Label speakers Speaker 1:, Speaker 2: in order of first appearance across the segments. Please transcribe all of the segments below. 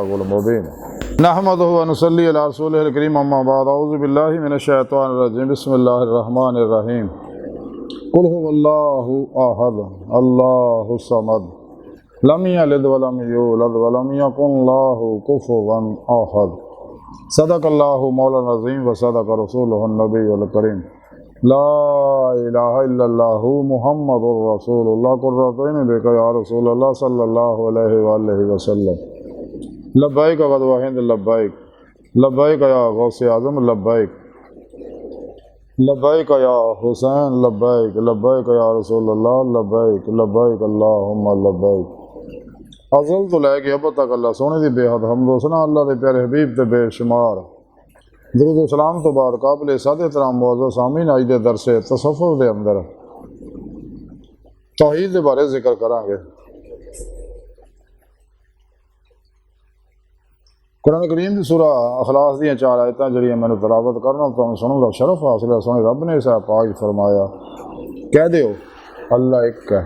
Speaker 1: المبين نحمده ونصلي على رسوله الكريم اما بعد اعوذ بالله من الشيطان الرجيم بسم الله الرحمن الرحيم قل هو الله احد الله الصمد لم يلد ولم يولد ولم يكن له كفوا احد صدق الله مولانا العظيم وصدق رسوله النبي الكريم لا الہ الا اللہ محمد رسول اللہ قرۃ عین بک یا رسول اللہ صلی اللہ علیہ وآلہ وسلم لبیک غد وہند لبیک لبیک یا غوث اعظم لبیک لبیک یا حسین لبیک لبیک یا رسول اللہ لبیک لبیک اللہم لبیک ازل تو لے کے اب تک اللہ سونے دی بے حد حمد و ثنا اللہ دے پیارے حبیب تے بے شمار درود و سلام تو بعد قابل صد احترام معزز سامعین آج دے درس تصوف دے اندر توحید دے بارے ذکر کریں گے۔ قرآن کریم دی سورہ اخلاص دیاں 4 آیتاں جڑیاں میں تلاوت کرنا تو سنوں گا، شرف حاصل ہے۔ سونے رب نے اسے پاک فرمایا کہہ دیو اللہ ایک ہے،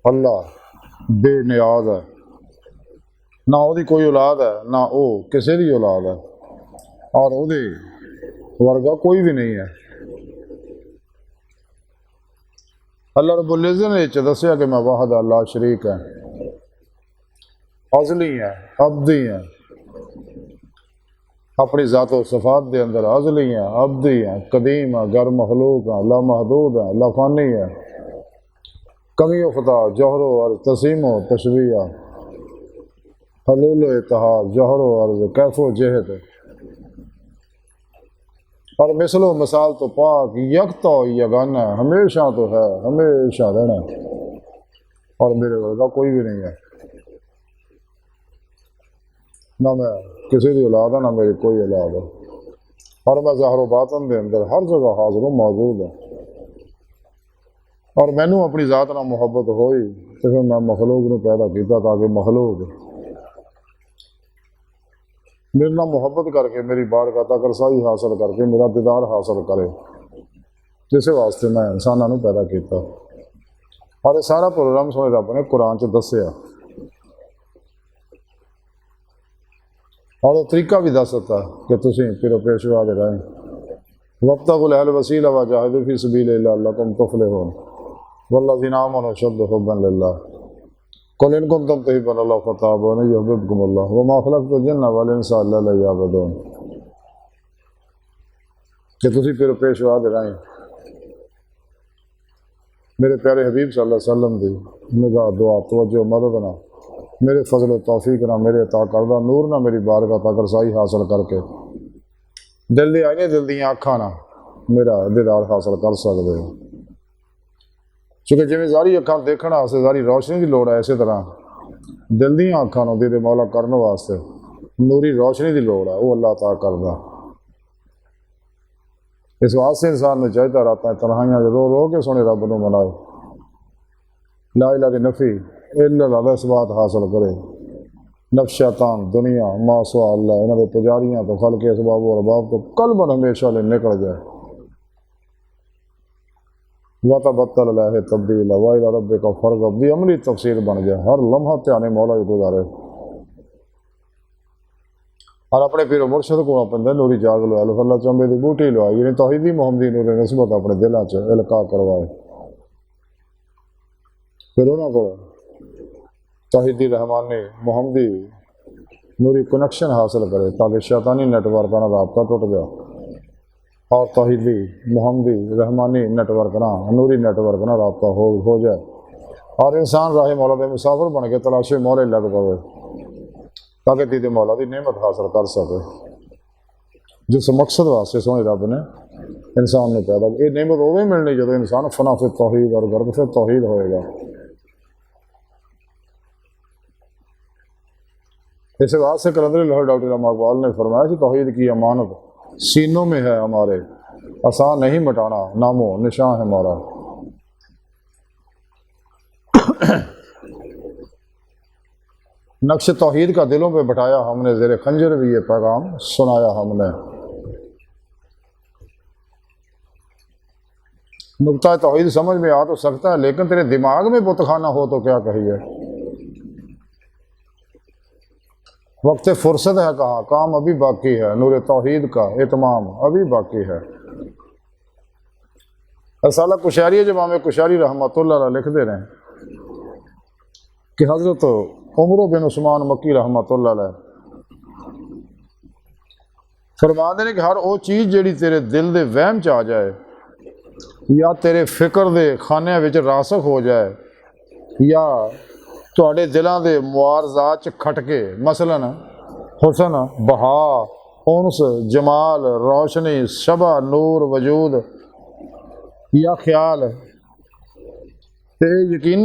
Speaker 1: اللہ بے نیاز ہے، نہ او دی کوئی اولاد ہے نہ او کسی دی اولاد ہے، اور او دے ورگا کوئی بھی نہیں ہے۔ اللہ رب العزت نے دسیا کہ میں واحد اللہ شریک ہے، ازلی ہے، ابدی ہے، اپنی ذات و صفات دے اندر ازلی ہے، ابدی ہے، قدیم ہے، غیر مخلوق ہے، لا محدود ہے، لا فانی ہے، کمی و خطا، جوہر و عرض، تسیم و تشبیہ، حلول و اتحاد، جوہر و عرض، کیف و جہت، اور مثل و مثال تو پاک یکتا و یگانہ ہے، ہمیشہ تو ہے، ہمیشہ رہنا ہے، اور میرے ورگا کوئی بھی نہیں ہے، نہ میں کسی دی اولاد ہے نہ میری کوئی اولاد ہے، اور میں ظاہر و باطن دے اندر ہر جگہ حاضر و موجود ہوں، اور مینوں اپنی ذات نہ محبت ہوئی تو پھر میں مخلوق نے پیدا کیتا تاکہ مخلوق میرے نہ محبت کر کے میری بارگاہ تک رسائی حاصل کر کے میرا دیدار حاصل کرے، جس واسطے میں انسانوں نے پیدا کیتا۔ اور یہ سارا پروگرام سونے رب نے قرآن چ دسیا، اور وہ طریقہ بھی دس دیتا کہ تسی پھر پیشوا دے رہے وابتغوا الوسیلہ وجاہدوا فی سبیل اللہ لعلکم تفلحون والذین آمنوا اشد حبا للہ قل ان کنتم تحبون اللہ فتابونی یحببکم اللہ وما خلقت الجن والانس الا لیعبدون، کہ تسی پھر پیشوا دے رہے میرے پیارے حبیب صلی اللہ علیہ وسلم دی نگاہ دعا توجہ مدد نہ میرے فضل و توفیق نہ میرے عطا کردہ نور نہ میری بارگاہ تک رسائی حاصل کر کے دل دی آئینے دل دیاں آنکھاں نہ میرا دیدار حاصل کر سکتے ہو، چونکہ جی ظاہری اکھاں دیکھنا واسطے ظاہری روشنی کی لوڑ ہے، اسی طرح دل دیاں آنکھاں نو دید مولا کرنے واسطے نوری روشنی کی لوڑ ہے، وہ اللہ عطا کردہ۔ اس واسطے انسان نے چاہتا رہتا ہے تنہائیاں رو رو کے سونے رب نو منائے، لا الہ دی نفی الا اللہ اس بات حاصل کرے، نفس شیطان دنیا ما سوا اللہ انہوں نے پجاریاں تو خلق اسباب و ارباب تو قلباً ہمیشہ لے نکل جائے، وَتَبَتَّلَ لَهِ تَبْدِيلًا وَإِلَىٰ رَبِّكَ فَارْغَب دی عملی تفسیر بن جائے، ہر لمحہ تیانے مولا ہی گزارے، اور اپنے پیر و مرشد کو اپنے نوری جاگ لو اللہ چمبے دی بوٹی لوائے، یعنی توحیدی محمدی نور نسبت اپنے دلوں سے القاء کروائے، پھر انہوں کو توحیدی رحمانی محمدی نوری کنیکشن حاصل کرے تاکہ شیطانی نیٹ ورک کا رابطہ ٹوٹ گیا، اور توحیدی محمدی رحمانی نیٹ ورک نہ نوری نیٹ ورک نہ رابطہ ہو جائے، اور انسان راہ مولا دے مسافر بن کے تلاشے مولے لگ پوے تاکہ دید مولا دی نعمت حاصل کر سکے، جس مقصد واسطے سونے رب نے انسان نے پیدا کی۔ یہ نعمت وہ بھی ملنی جب انسان فنا فی توحید اور غرب سے توحید ہوئے گا۔ اس واسطے قلندر لاہور ڈاکٹر علامہ اقبال نے فرمایا کہ توحید کی امانت سینوں میں ہے ہمارے، آسان نہیں مٹانا، نام و نشان ہے ہمارا۔ نقش توحید کا دلوں پہ بٹھایا ہم نے، زیر خنجر بھی یہ پیغام سنایا ہم نے۔ نقطہ توحید سمجھ میں آ تو سکتا ہے، لیکن تیرے دماغ میں بت خانہ ہو تو کیا کہیے۔ وقت فرصت ہے کہاں، کام ابھی باقی ہے، نور توحید کا اتمام ابھی باقی ہے۔ رسالہ کشاری جب امام کشاری رحمۃ اللہ علیہ لکھتے رہے کہ حضرت عمر بن عثمان مکی رحمۃ اللہ علیہ فرماتے ہیں کہ ہر وہ چیز جیڑی تیرے دل دے وہم چ آ جائے یا تیرے فکر دے خانے وچ راسخ ہو جائے یا تواڈے دلاں دے معارضات کھٹ کے، مثلا حسن، بہا، انس، جمال، روشنی، شبہ، نور، وجود یا خیال، تے یقین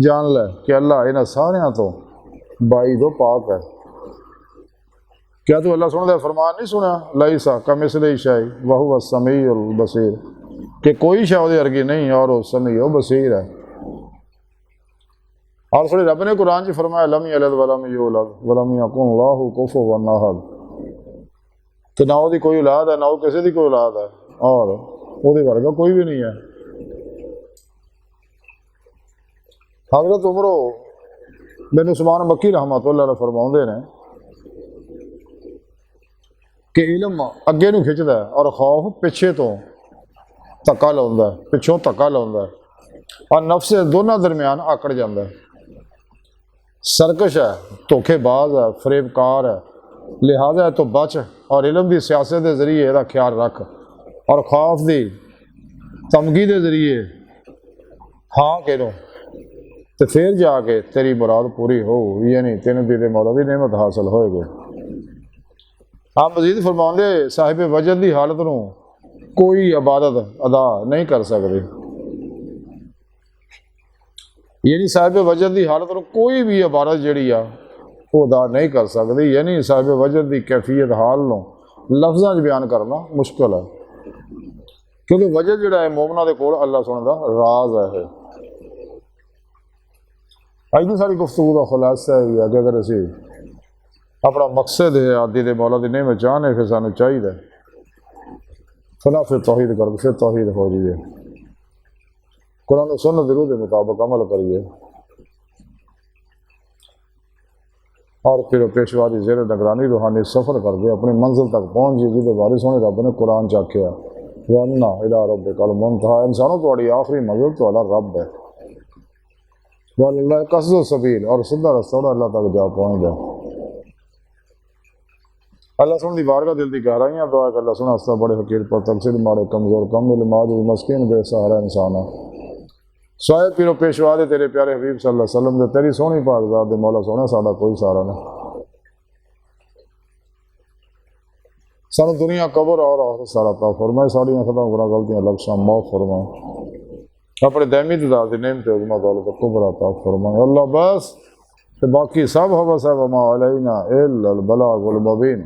Speaker 1: جان لے کہ اللہ انہاں ساریاں تو بعید و پاک ہے۔ کیا تو اللہ سن دے فرمان نہیں سنا لیسا کمثلہ شیء وہو السمیع البصیر، کہ کوئی شے دے ورگی نہیں اور وہ سمیع و بصیر ہے۔ اور سوڑے رب نے قرآن چ فرمایا لم یلد ولم یولد ولم یکن اللہ کفوا احد، کہ نہ وہ دی کوئی اولاد ہے، نہ وہ کسی دی کوئی اولاد ہے، اور وہ دے ورگا کوئی بھی نہیں ہے۔ حضرت عمر بن عثمان مکی رحمۃ اللہ علیہ فرماؤندے نے کہ علم اگے نو کھچدا ہے اور خوف پیچھے تو دھکا لاوندا ہے، پچھوں دھکا لاوندا ہے، اور نفس دونوں درمیان آکڑ جاندا ہے۔ سرکش ہے، دھوکھے باز ہے، فریب کار ہے، لہذا ہے تو بچ، اور علم دی سیاست دے ذریعے یہ خیال رکھ، اور خوف دی تمگی دے ذریعے ہاں کہو تو پھر جا کے تیری مراد پوری ہو، یعنی تینوں دی مولا دی نعمت حاصل ہوئے گی۔ آپ مزید فرماؤں دے صاحب وجد دی حالت نو کوئی عبادت ادا نہیں کر سکتے، یعنی صاحب وجد دی حالت نو کوئی بھی عبادت جڑی آ وہ ادا نہیں کر سکتی، یعنی صاحب وجد دی کیفیت حال نو لفظاں وچ بیان کرنا مشکل ہے، کیونکہ وجد جڑا ہے مومنہ دے کول اللہ سبحانہ دا راز ہے۔ اج دی ساری گفتگو کا خلاصہ ہے کہ اگر اسی اپنا مقصد ہے آدھی دے مولا دی نعمت چاہنے پھر سانو چاہیے فلا پھر توحید کر پھر توحید ہو جائے، قرآن و سنت ضرور کے مطابق عمل کریے، اور پھر پیشوا کی زیر نگرانی روحانی سفر کر کے اپنی منزل تک پہنچ جائے، جہد بارے سونے رب نے قرآن چاکھیا وَأَنَّ إِلَىٰ رَبِّكَ الْمُنتَهَىٰ، انسانوں تہاڈی آخری منزل تہاڈا رب ہے، وَإِلَيْهِ قَصْدُ السَّبِيلِ، اور سیدھا رستہ اللہ تک جا پہنچ جائے۔ اللہ سن دی بارگاہ دل دی گہرائیاں دعا کہ اللہ سن ہستا بڑے حقیر پر تقصیر ماڑے کمزور کم علم عاجز مسکین بے سہارا انسان ہے، سوائے پیرو پیشوا دے تیرے پیارے حبیب صلی اللہ علیہ وسلم دے تیری سونی پاک ذات دے مولا سونا ساڈا کوئی سہارا نہیں۔ سانو دنیا قبر اور آخرت سارا عطا فرمائے، ساڑیاں خطا گناہ غلطیاں لبشاں معاف فرمائے، اپنے دائمی داد دی نعمت عظمہ دولت کبر عطا فرمائے۔ اللہ بس باقی سب حوث ہے وما علینا الا البلاغ المبین۔